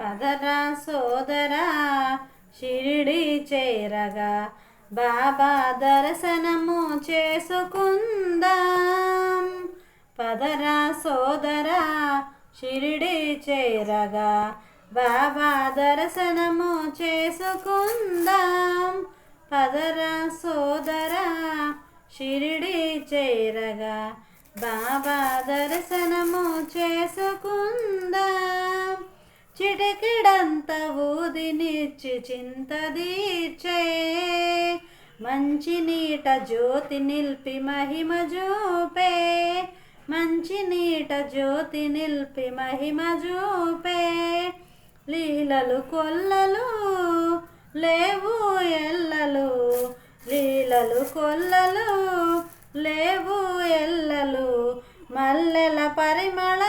పదరా సోదరా షిరిడి చేరగా బాబా దర్శనము చేసుకుందాం. పదరా సోదరా షిరిడి చేరగా బాబా దర్శనము చేసుకుందాం. పదరా సోదరా షిరిడి చేరగా బాబా దర్శనము చేసుకుందాం. చిటికెడంత ఊదినిచ్చి చింతదీర్చే మంచి నీట జ్యోతి నిల్పి మహిమ చూపే. మంచి నీట జ్యోతి నిల్పి మహిమ చూపే. లీలలు కొల్లలు లేవు ఎల్లలు. లీలలు కొల్లలు లేవు ఎల్లలు. మల్లెల పరిమళ